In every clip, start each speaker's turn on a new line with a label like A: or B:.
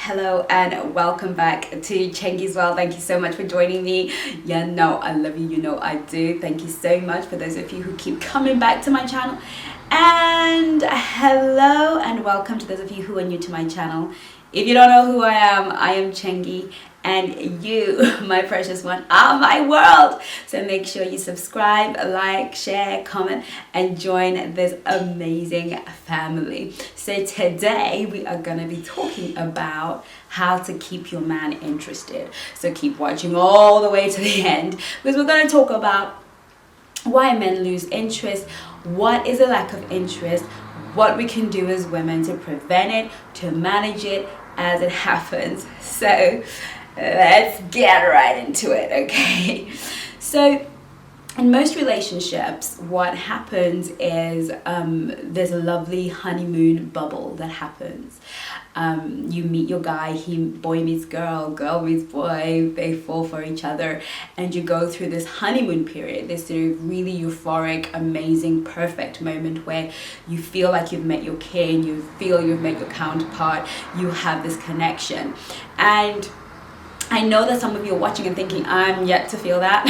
A: Hello and welcome back to Chengi's World. Thank you so much for joining me. Yeah, no, I love you, you know I do. Thank you so much for those of you who keep coming back to my channel. And hello and welcome to those of you who are new to my channel. If you don't know who I am Chengi, and you, my precious one, are my world. So make sure you subscribe, like, share, comment, and join this amazing family. So today we are going to be talking about how to keep your man interested. So keep watching all the way to the end, because we're going to talk about why men lose interest, what is a lack of interest, what we can do as women to prevent it, to manage it as it happens. So let's get right into it, okay? So in most relationships, what happens is there's a lovely honeymoon bubble that happens. You meet your guy, boy meets girl, girl meets boy, they fall for each other, and you go through this honeymoon period, this sort of really euphoric, amazing, perfect moment where you feel like you've met your king, you feel you've met your counterpart, you have this connection. And I know that some of you are watching and thinking, I'm yet to feel that.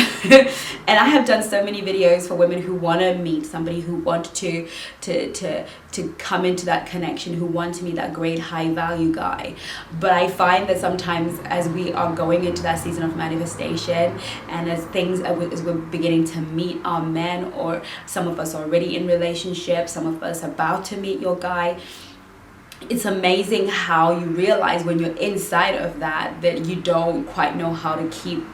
A: And I have done so many videos for women who want to meet somebody, who want to come into that connection, who want to meet that great high value guy. But I find that sometimes as we are going into that season of manifestation, and as we're beginning to meet our men, or some of us are already in relationships, some of us about to meet your guy, it's amazing how you realize when you're inside of that you don't quite know how to keep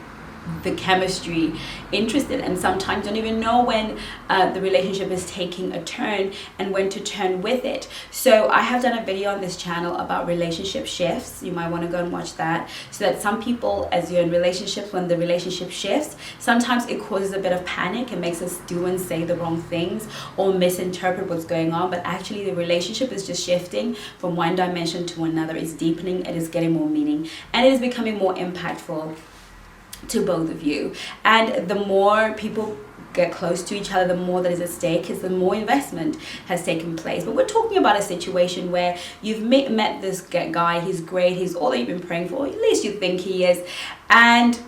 A: the chemistry interested, and sometimes don't even know when the relationship is taking a turn and when to turn with it. So I have done a video on this channel about relationship shifts. You might want to go and watch that, so that some people, as you're in relationships, when the relationship shifts, sometimes it causes a bit of panic and makes us do and say the wrong things or misinterpret what's going on. But actually the relationship is just shifting from one dimension to another. It's deepening, it is getting more meaning, and it is becoming more impactful to both of you. And the more people get close to each other, the more that is at stake, is the more investment has taken place. But we're talking about a situation where you've met this guy, he's great, he's all that you've been praying for, at least you think he is, and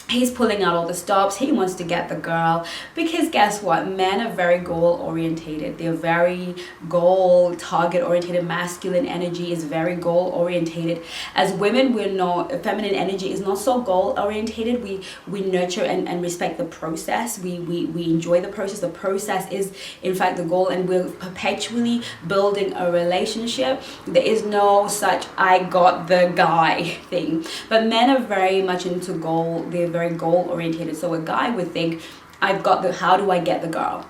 A: he's pulling out all the stops. He wants to get the girl, because guess what? Men are very goal orientated. They're very goal target orientated. Masculine energy is very goal orientated. As women, we're not, feminine energy is not so goal orientated. We nurture and respect the process. We enjoy the process. The process is in fact the goal, and we're perpetually building a relationship. There is no such I got the guy thing. But men are very much into goal. They're very goal oriented. So a guy would think, how do I get the girl?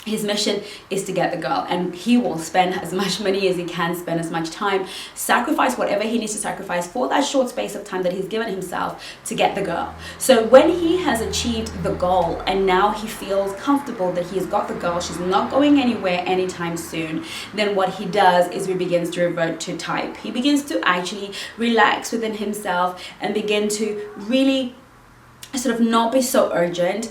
A: His mission is to get the girl, and he will spend as much money as he can, spend as much time, sacrifice whatever he needs to sacrifice for that short space of time that he's given himself to get the girl. So when he has achieved the goal and now he feels comfortable that he's got the girl, she's not going anywhere anytime soon, then what he does is he begins to revert to type. He begins to actually relax within himself and begin to really sort of not be so urgent.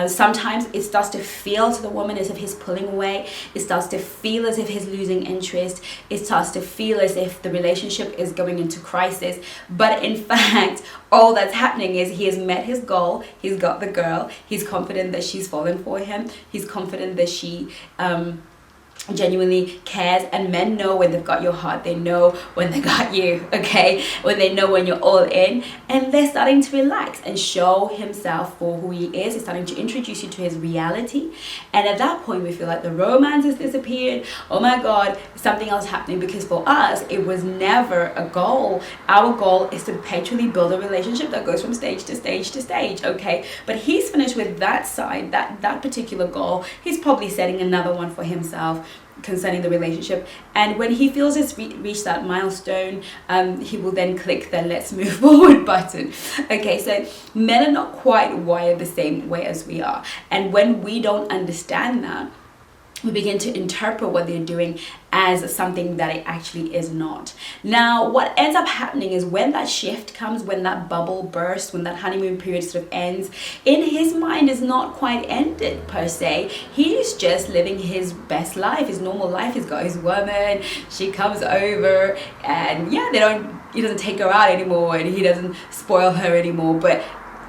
A: Sometimes it starts to feel to the woman as if he's pulling away. It starts to feel as if he's losing interest. It starts to feel as if the relationship is going into crisis. But in fact, all that's happening is he has met his goal. He's got the girl. He's confident that she's fallen for him. He's confident that she genuinely cares. And men know when they've got your heart. They know when they got you, okay? When they know when you're all in, and they're starting to relax and show himself for who he is. He's starting to introduce you to his reality, and at that point we feel like the romance has disappeared. Oh my god, something else happening, because for us it was never a goal. Our goal is to perpetually build a relationship that goes from stage to stage to stage, okay? But he's finished with that side, that particular goal. He's probably setting another one for himself concerning the relationship, and when he feels it's reached that milestone, he will then click the let's move forward button. Okay, so men are not quite wired the same way as we are, and when we don't understand that, we begin to interpret what they're doing as something that it actually is not. Now, what ends up happening is when that shift comes, when that bubble bursts, when that honeymoon period sort of ends, in his mind is not quite ended per se. He's just living his best life, his normal life. He's got his woman, she comes over, and yeah, he doesn't take her out anymore, and he doesn't spoil her anymore, but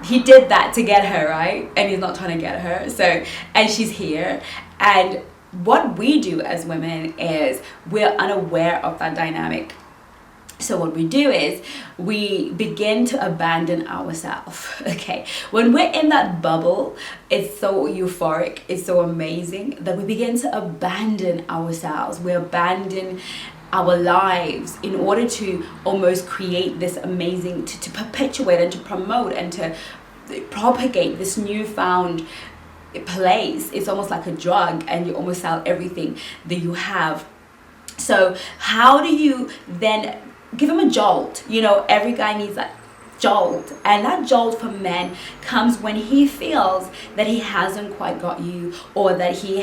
A: he did that to get her, right? And he's not trying to get her. So, and she's here. And what we do as women is we're unaware of that dynamic. So what we do is we begin to abandon ourselves. Okay, when we're in that bubble, it's so euphoric, it's so amazing that we begin to abandon ourselves. We abandon our lives in order to almost create this amazing, to perpetuate and to promote and to propagate this newfound place. It's almost like a drug, and you almost sell everything that you have. So how do you then give him a jolt? Every guy needs that jolt, and that jolt for men comes when he feels that he hasn't quite got you, or that he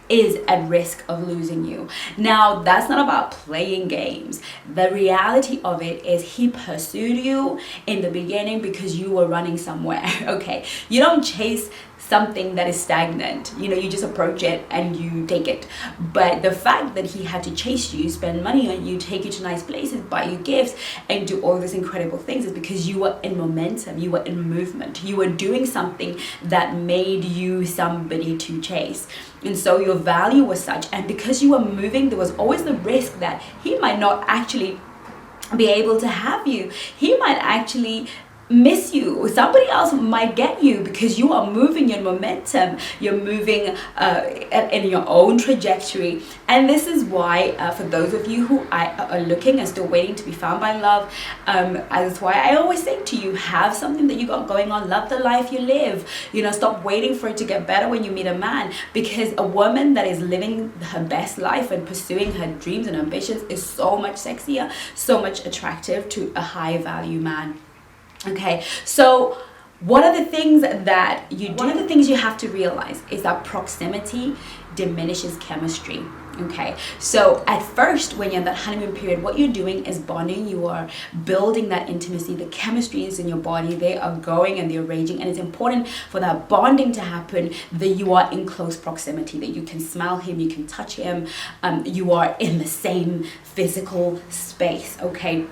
A: is at risk of losing you. Now, that's not about playing games. The reality of it is he pursued you in the beginning because you were running somewhere. Okay, you don't chase something that is stagnant. You just approach it and you take it. But the fact that he had to chase you, spend money on you, take you to nice places, buy you gifts, and do all these incredible things is because you were in momentum, you were in movement, you were doing something that made you somebody to chase. And so your value was such, and because you were moving, there was always the risk that he might not actually be able to have you. He might actually miss you. Somebody else might get you because you are moving your momentum. You're moving in your own trajectory. And this is why for those of you who are looking and still waiting to be found by love, that's why I always say to you, have something that you got going on. Love the life you live. Stop waiting for it to get better when you meet a man, because a woman that is living her best life and pursuing her dreams and ambitions is so much sexier, so much attractive to a high value man. Okay, so one of the things you have to realize is that proximity diminishes chemistry. Okay, so at first, when you're in that honeymoon period, what you're doing is bonding. You are building that intimacy. The chemistry is in your body. They are going and they're raging, and it's important for that bonding to happen that you are in close proximity, that you can smell him, you can touch him, you are in the same physical space. Okay.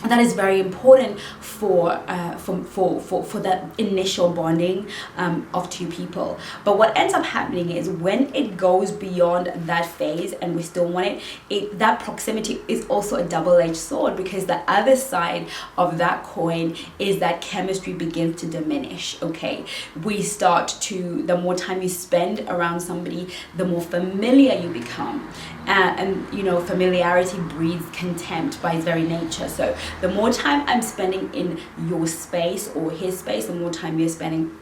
A: That is very important for that initial bonding of two people. But what ends up happening is when it goes beyond that phase and we still want it, that proximity is also a double-edged sword, because the other side of that coin is that chemistry begins to diminish. Okay, the more time you spend around somebody, the more familiar you become. And familiarity breeds contempt by its very nature. So the more time I'm spending in your space or his space, the more time you're spending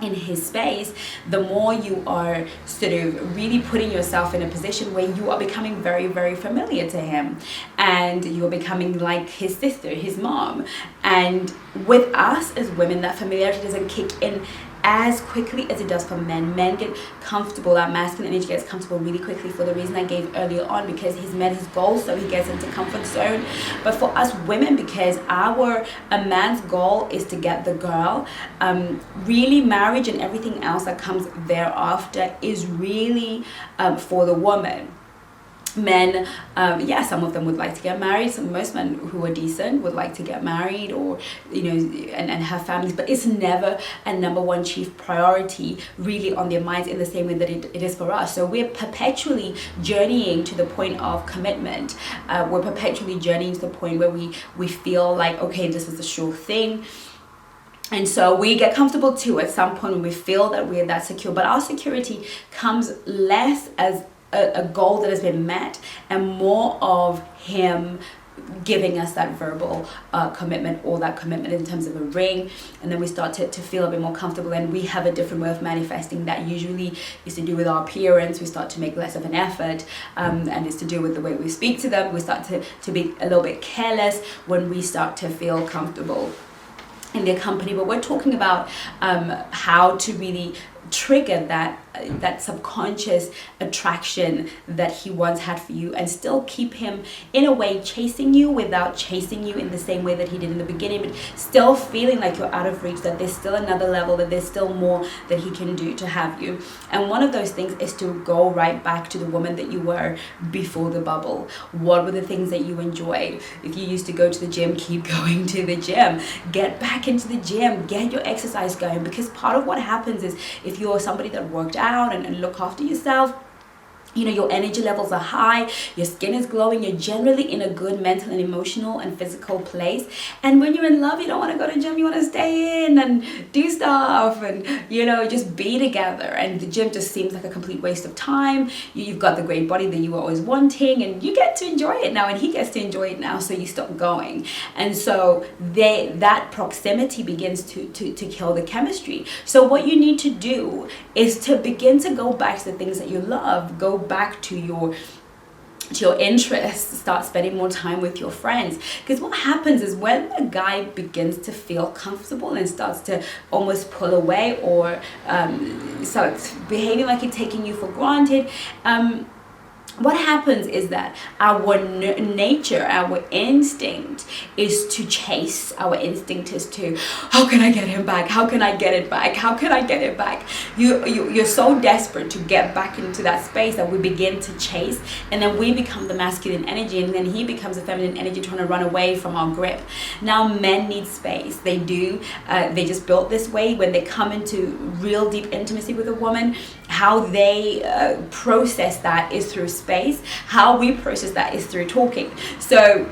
A: in his space, the more you are sort of really putting yourself in a position where you are becoming very, very familiar to him, and you're becoming like his sister, his mom. And with us as women, that familiarity doesn't kick in as quickly as it does for men. Men get comfortable, that masculine energy gets comfortable really quickly for the reason I gave earlier on, because he's met his goal, so he gets into comfort zone. But for us women, because a man's goal is to get the girl, really marriage and everything else that comes thereafter is really for the woman. Men, some of them would like to get married. Most men who are decent would like to get married, or and have families, but it's never a number one chief priority really on their minds in the same way that it is for us. So we're perpetually journeying to the point of commitment. We're perpetually journeying to the point where we feel like, okay, this is a sure thing. And so we get comfortable too at some point when we feel that we're that secure. But our security comes less as a goal that has been met, and more of him giving us that verbal commitment, or that commitment in terms of a ring. And then we start to feel a bit more comfortable, and we have a different way of manifesting that usually is to do with our appearance. We start to make less of an effort, and it's to do with the way we speak to them. We start to be a little bit careless when we start to feel comfortable in their company. But we're talking about how to really trigger that that subconscious attraction that he once had for you, and still keep him in a way chasing you without chasing you in the same way that he did in the beginning, but still feeling like you're out of reach, that there's still another level, that there's still more that he can do to have you. And one of those things is to go right back to the woman that you were before the bubble. What were the things that you enjoyed? If you used to go to the gym, keep going to the gym. Get back into the gym, get your exercise going, because part of what happens is, if you're somebody that worked out and look after yourself, you know, your energy levels are high, your skin is glowing, you're generally in a good mental and emotional and physical place. And when you're in love, you don't want to go to the gym, you want to stay in and do stuff and, you know, just be together. And the gym just seems like a complete waste of time. You've got the great body that you were always wanting, and you get to enjoy it now, and he gets to enjoy it now, so you stop going. And so that proximity begins to kill the chemistry. So what you need to do is to begin to go back to the things that you love, go back to your interests, start spending more time with your friends. Because what happens is, when a guy begins to feel comfortable and starts to almost pull away, or starts behaving like he's taking you for granted, what happens is that our nature, our instinct is to chase. Our instinct is to, how can I get him back? How can I get it back? How can I get it back? You're so desperate to get back into that space that we begin to chase, and then we become the masculine energy, and then he becomes a feminine energy trying to run away from our grip. Now, men need space. They do. They just built this way. When they come into real deep intimacy with a woman, how they process that is through space. How we process that is through talking. So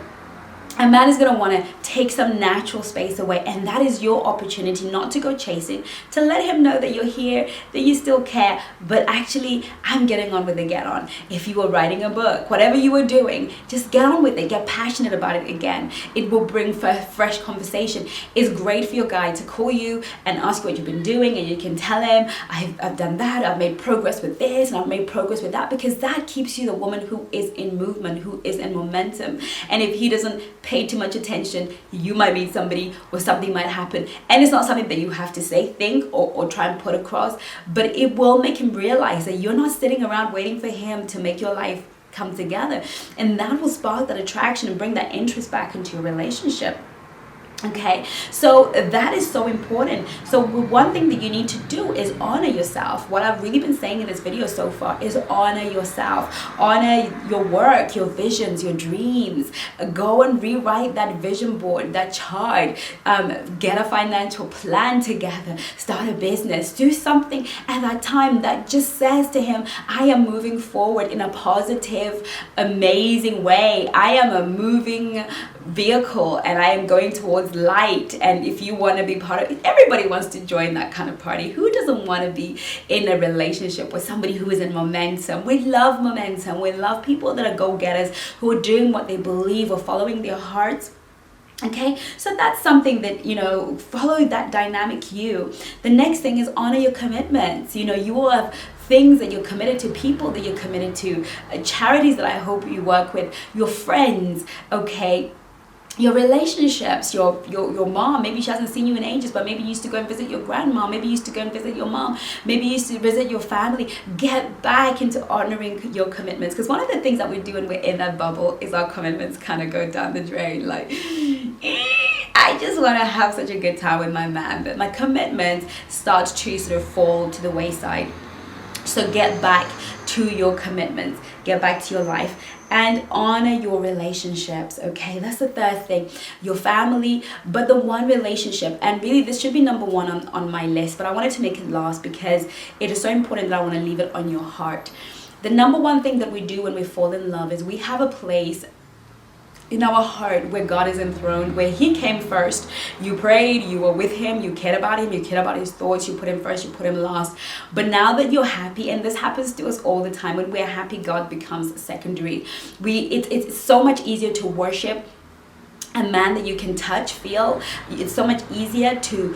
A: a man is going to want to take some natural space away, and that is your opportunity not to go chasing, to let him know that you're here, that you still care, but actually, I'm getting on with it, get on. If you were writing a book, whatever you were doing, just get on with it, get passionate about it again. It will bring fresh conversation. It's great for your guy to call you and ask what you've been doing, and you can tell him, I've done that, I've made progress with this, and I've made progress with that, because that keeps you the woman who is in movement, who is in momentum. And if he doesn't pay too much attention, you might meet somebody, or something might happen, and it's not something that you have to say, think, or try and put across, but it will make him realize that you're not sitting around waiting for him to make your life come together, and that will spark that attraction and bring that interest back into your relationship. Okay, so that is so important. So one thing that you need to do is honor yourself. What I've really been saying in this video so far is honor yourself, honor your work, your visions, your dreams. Go and rewrite that vision board, that chart, get a financial plan together, start a business, do something at that time that just says to him, I am moving forward in a positive, amazing way. I am a moving vehicle, and I am going towards light. And if you want to be part of it, everybody wants to join that kind of party. Who doesn't want to be in a relationship with somebody who is in momentum? We love momentum. We love people that are go-getters, who are doing what they believe or following their hearts. Okay, so that's something that, you know, follow that dynamic you. The next thing is honor your commitments. You know, you will have things that you're committed to, people that you're committed to, charities that I hope you work with, your friends, okay, your relationships, your mom. Maybe she hasn't seen you in ages, but maybe you used to go and visit your grandma. Maybe you used to go and visit your mom. Maybe you used to visit your family. Get back into honoring your commitments, because one of the things that we do when we're in that bubble is our commitments kind of go down the drain. Like, I just want to have such a good time with my man, but my commitments start to sort of fall to the wayside. So get back to your commitments, get back to your life, and honor your relationships. Okay, that's the third thing. Your family, but the one relationship, and really this should be number one on my list, but I wanted to make it last because it is so important that I want to leave it on your heart. The number one thing that we do when we fall in love is we have a place in our heart where God is enthroned, where he came first. You prayed, you were with him, you cared about him, you cared about his thoughts, you put him first, you put him last. But now that you're happy, and this happens to us all the time, when we're happy, God becomes secondary. It's so much easier to worship a man that you can touch, feel. It's so much easier to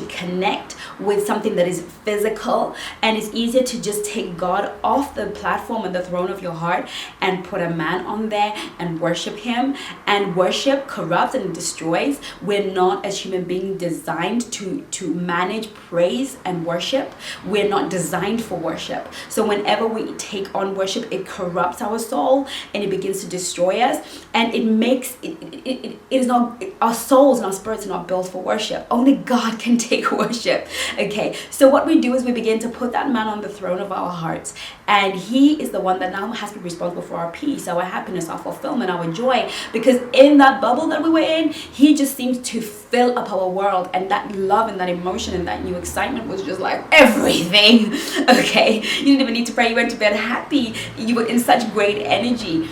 A: connect with something that is physical, and it's easier to just take God off the platform and the throne of your heart and put a man on there and worship him. And worship corrupts and destroys. We're not, as human beings, designed to manage praise and worship. We're not designed for worship. So whenever we take on worship, it corrupts our soul and it begins to destroy us, and it makes it is not, our souls and our spirits are not built for worship. Only God can take worship. Okay, so what we do is we begin to put that man on the throne of our hearts, and he is the one that now has to be responsible for our peace, our happiness, our fulfillment, our joy, because in that bubble that we were in, he just seems to fill up our world, and that love and that emotion and that new excitement was just like everything. Okay, you didn't even need to pray, you went to bed happy, you were in such great energy.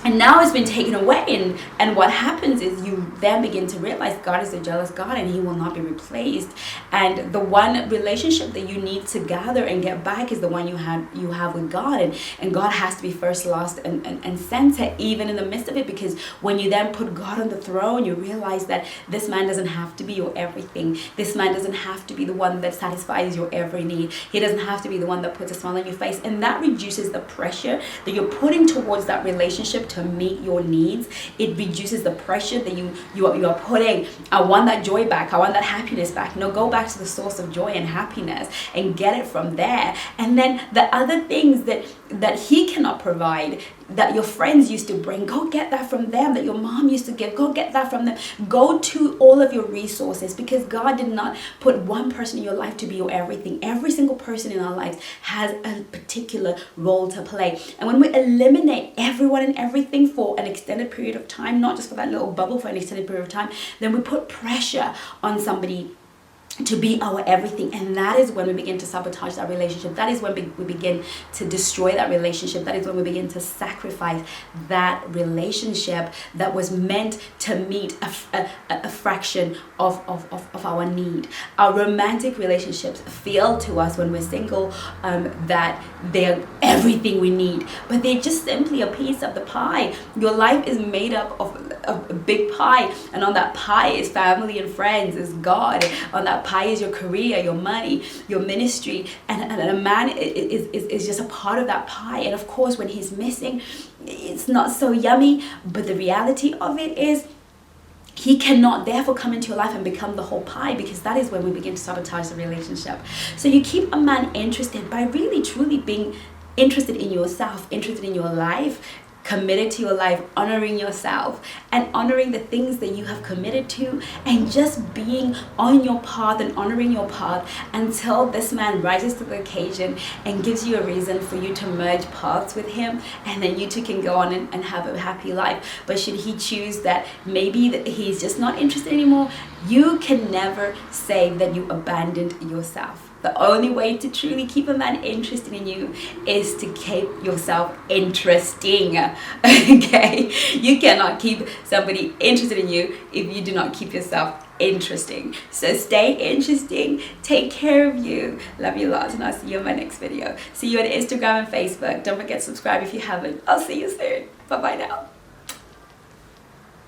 A: And now it's been taken away, and what happens is you then begin to realize God is a jealous God and he will not be replaced. And the one relationship that you need to gather and get back is the one you have with God, and God has to be first, last, and center even in the midst of it, because when you then put God on the throne, you realize that this man doesn't have to be your everything. This man doesn't have to be the one that satisfies your every need. He doesn't have to be the one that puts a smile on your face, and that reduces the pressure that you're putting towards that relationship to meet your needs. It reduces the pressure that you are putting. I want that joy back, I want that happiness back. No, go back to the source of joy and happiness and get it from there. And then the other things that he cannot provide, that your friends used to bring, go get that from them. That your mom used to give, go get that from them. Go to all of your resources, because God did not put one person in your life to be your everything. Every single person in our lives has a particular role to play, and when we eliminate everyone and everything for an extended period of time, not just for that little bubble, for an extended period of time, then we put pressure on somebody to be our everything, and that is when we begin to sabotage that relationship. That is when we begin to destroy that relationship. That is when we begin to sacrifice that relationship that was meant to meet a fraction of our need. Our romantic relationships feel to us when we're single that they're everything we need, but they're just simply a piece of the pie. Your life is made up of a big pie, and on that pie is family and friends, is God. On that pie is your career, your money, your ministry, and a man is just a part of that pie. And of course, when he's missing, it's not so yummy, but the reality of it is he cannot therefore come into your life and become the whole pie, because that is when we begin to sabotage the relationship. So you keep a man interested by really truly being interested in yourself, interested in your life, committed to your life, honoring yourself and honoring the things that you have committed to, and just being on your path and honoring your path until this man rises to the occasion and gives you a reason for you to merge paths with him, and then you two can go on and have a happy life. But should he choose that maybe that he's just not interested anymore, you can never say that you abandoned yourself. The only way to truly keep a man interested in you is to keep yourself interesting. Okay? You cannot keep somebody interested in you if you do not keep yourself interesting. So stay interesting. Take care of you. Love you lots, and I'll see you in my next video. See you on Instagram and Facebook. Don't forget to subscribe if you haven't. I'll see you soon. Bye bye now.